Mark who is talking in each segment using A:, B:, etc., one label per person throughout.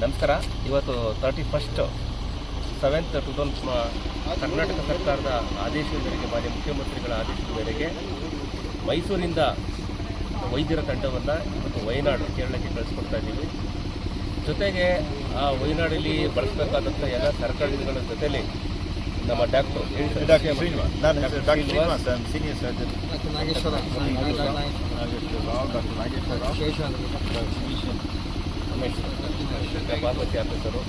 A: ನಮಸ್ಕಾರ. ಇವತ್ತು 31 7 ಕರ್ನಾಟಕ ಸರ್ಕಾರದ ಆದೇಶದ ಮೇರೆಗೆ, ಮಾನ್ಯ ಮುಖ್ಯಮಂತ್ರಿಗಳ ಆದೇಶದ ಮೇರೆಗೆ ಮೈಸೂರಿಂದ ವೈದ್ಯರ ತಂಡವನ್ನು ಇವತ್ತು ವಯನಾಡು ಕೇರಳಕ್ಕೆ ಕಳಿಸ್ಕೊಡ್ತಾ ಇದ್ದೀವಿ. ಜೊತೆಗೆ ಆ ವಯನಾಡಲ್ಲಿ ಬಳಸಬೇಕಾದಂಥ ಎಲ್ಲ ಸರ್ಕಾರಗಳ ಜೊತೆಯಲ್ಲಿ ನಮ್ಮ ಡಾಕ್ಟರ್ ಫಾರ್ಮಸಿ ಆಫೀಸರು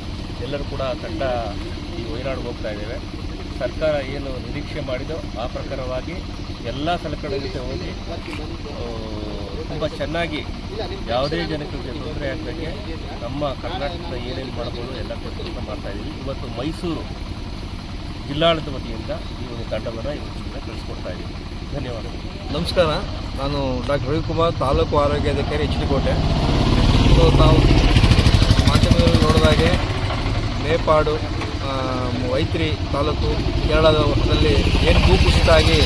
A: ಎಲ್ಲರೂ ಕೂಡ ತಂಡ ಈ ವಯನಾಡಿಗೆ ಹೋಗ್ತಾ ಇದ್ದೇವೆ. ಸರ್ಕಾರ ಏನು ನಿರೀಕ್ಷೆ ಮಾಡಿದೋ ಆ ಪ್ರಕಾರವಾಗಿ ಎಲ್ಲ ಸಲಕರಣೆ ಜೊತೆ ಹೋಗಿ ತುಂಬ ಚೆನ್ನಾಗಿ ಯಾವುದೇ ಜನಕ್ಕೆ ತೊಂದರೆ ಆಗದಂಗೆ ನಮ್ಮ ಕರ್ನಾಟಕದ ಏನೇನು ಮಾಡ್ಬೋದು ಎಲ್ಲ ಕೆಲಸ ಮಾಡ್ತಾಯಿದ್ದೀವಿ. ಇವತ್ತು ಮೈಸೂರು ಜಿಲ್ಲಾಡಳಿತ ವತಿಯಿಂದ ಈ ಒಂದು ತಂಡವನ್ನು ಇವತ್ತಿಂದ ಕಳಿಸ್ಕೊಡ್ತಾ ಇದ್ದೀವಿ. ಧನ್ಯವಾದಗಳು.
B: ನಮಸ್ಕಾರ. ನಾನು ಡಾಕ್ಟರ್ ರವಿಕುಮಾರ್, ತಾಲೂಕು ಆರೋಗ್ಯಾಧಿಕಾರಿ, ಎಚ್ ಡಿ ಕೋಟೆ. ಸೊ ತಾವು ಮಾಧ್ಯಮದಲ್ಲಿ ನೋಡಿದಾಗೆ ಮೇಪಾಡು ವೈತ್ರಿ ತಾಲೂಕು ಕೇರಳದಲ್ಲಿ ಏನು ಭೂಕುಸಿತ ಆಗಿ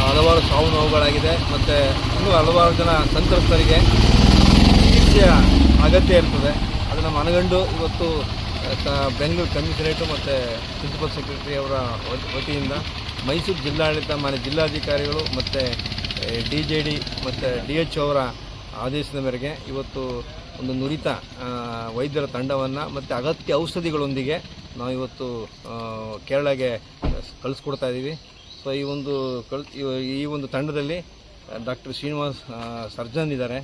B: ಹಲವಾರು ಸಾವು ನೋವುಗಳಾಗಿದೆ ಮತ್ತು ಇನ್ನೂ ಹಲವಾರು ಜನ ಸಂತ್ರಸ್ತರಿಗೆ ಚಿಕಿತ್ಸೆಯ ಅಗತ್ಯ ಇರ್ತದೆ. ಅದನ್ನು ಮನಗಂಡು ಇವತ್ತು ಬೆಂಗಳೂರು ಕಮಿಷನರೇಟು ಮತ್ತು ಪ್ರಿನ್ಸಿಪಲ್ ಸೆಕ್ರೆಟರಿ ಅವರ ವತಿಯಿಂದ ಮೈಸೂರು ಜಿಲ್ಲಾಡಳಿತ, ಮಾನ್ಯ ಜಿಲ್ಲಾಧಿಕಾರಿಗಳು ಮತ್ತು DJD ಮತ್ತು DH ಅವರ ಆದೇಶದ ಮೇರೆಗೆ ಇವತ್ತು ಒಂದು ನುರಿತ ವೈದ್ಯರ ತಂಡವನ್ನು ಮತ್ತು ಅಗತ್ಯ ಔಷಧಿಗಳೊಂದಿಗೆ ನಾವು ಇವತ್ತು ಕೇರಳಗೆ ಕಳಿಸ್ಕೊಡ್ತಾ ಇದ್ದೀವಿ. ಸೊ ಈ ಒಂದು ತಂಡದಲ್ಲಿ ಡಾಕ್ಟರ್ ಶ್ರೀನಿವಾಸ್ ಸರ್ಜನ್ ಇದ್ದಾರೆ,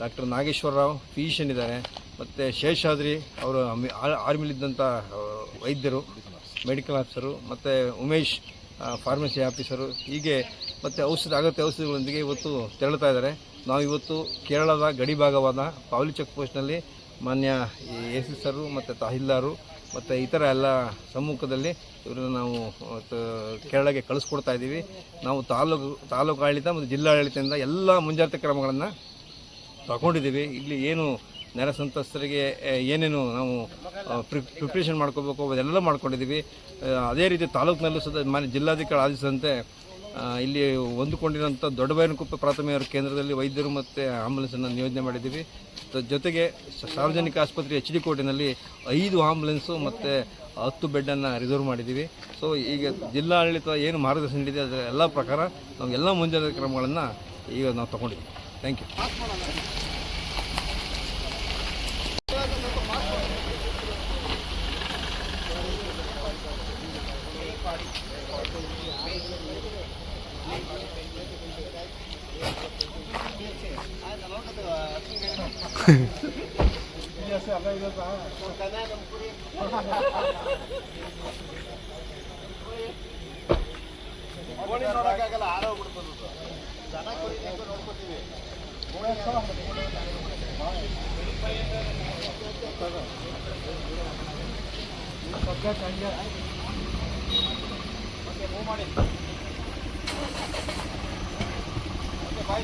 B: ಡಾಕ್ಟರ್ ನಾಗೇಶ್ವರರಾವ್ ಫಿಸಿಷಿಯನ್ ಇದ್ದಾರೆ, ಮತ್ತು ಶೇಷಾದ್ರಿ ಅವರು ಆರ್ಮಿಲಿದ್ದಂಥ ವೈದ್ಯರು, ಮೆಡಿಕಲ್ ಆಫೀಸರು, ಮತ್ತು ಉಮೇಶ್ ಫಾರ್ಮಸಿ ಆಫೀಸರು, ಹೀಗೆ ಮತ್ತು ಅಗತ್ಯ ಔಷಧಿಗಳೊಂದಿಗೆ ಇವತ್ತು ತೆರಳುತ್ತಾ ಇದ್ದಾರೆ. ನಾವು ಇವತ್ತು ಕೇರಳದ ಗಡಿ ಭಾಗವಾದ ಪಾವಲಿ ಚೆಕ್ ಪೋಸ್ಟ್ನಲ್ಲಿ ಮಾನ್ಯ AC ಸರು ಮತ್ತು ತಹಸೀಲ್ದಾರು ಮತ್ತು ಇತರ ಎಲ್ಲ ಸಮ್ಮುಖದಲ್ಲಿ ಇವರನ್ನು ನಾವು ಕೇರಳಕ್ಕೆ ಕಳಿಸ್ಕೊಡ್ತಾ ಇದ್ದೀವಿ. ನಾವು ತಾಲೂಕು ಆಡಳಿತ ಮತ್ತು ಜಿಲ್ಲಾಡಳಿತದಿಂದ ಎಲ್ಲ ಮುಂಜಾಗ್ರತಾ ಕ್ರಮಗಳನ್ನು ತಗೊಂಡಿದ್ದೀವಿ. ಇಲ್ಲಿ ಏನು ನೆರೆ ಸಂತ್ರಸ್ತರಿಗೆ ಏನೇನು ನಾವು ಪ್ರಿಪ್ರೇಷನ್ ಮಾಡ್ಕೋಬೇಕು ಅದೆಲ್ಲ ಮಾಡ್ಕೊಂಡಿದ್ದೀವಿ. ಅದೇ ರೀತಿ ತಾಲೂಕಿನಲ್ಲೂ ಸಹ ಮಾನ್ಯ ಜಿಲ್ಲಾಧಿಕಾರಿ ಆದೇಶದಂತೆ ಇಲ್ಲಿ ಹೊಂದಿಕೊಂಡಿರೋಂಥ ದೊಡ್ಡಬೈನಕೊಪ್ಪ ಪ್ರಾಥಮಿಕ ಕೇಂದ್ರದಲ್ಲಿ ವೈದ್ಯರು ಮತ್ತು ಆಂಬುಲೆನ್ಸನ್ನು ನಿಯೋಜನೆ ಮಾಡಿದ್ದೀವಿ. ಜೊತೆಗೆ ಸಾರ್ವಜನಿಕ ಆಸ್ಪತ್ರೆ HD ಕೋಟೆನಲ್ಲಿ 5 ಆಂಬುಲೆನ್ಸು ಮತ್ತು 10 ಬೆಡ್ಡನ್ನು ರಿಸರ್ವ್ ಮಾಡಿದ್ದೀವಿ. ಸೊ ಈಗ ಜಿಲ್ಲಾಡಳಿತ ಏನು ಮಾರ್ಗದರ್ಶನ ನೀಡಿದೆ ಅದರ ಎಲ್ಲ ಪ್ರಕಾರ ನಾವು ಎಲ್ಲ ಮುಂಜಾಗ್ರತಾ ಕ್ರಮಗಳನ್ನು ಈಗ ನಾವು ತಗೊಂಡಿದ್ದೀವಿ. Thank you.
C: Bye,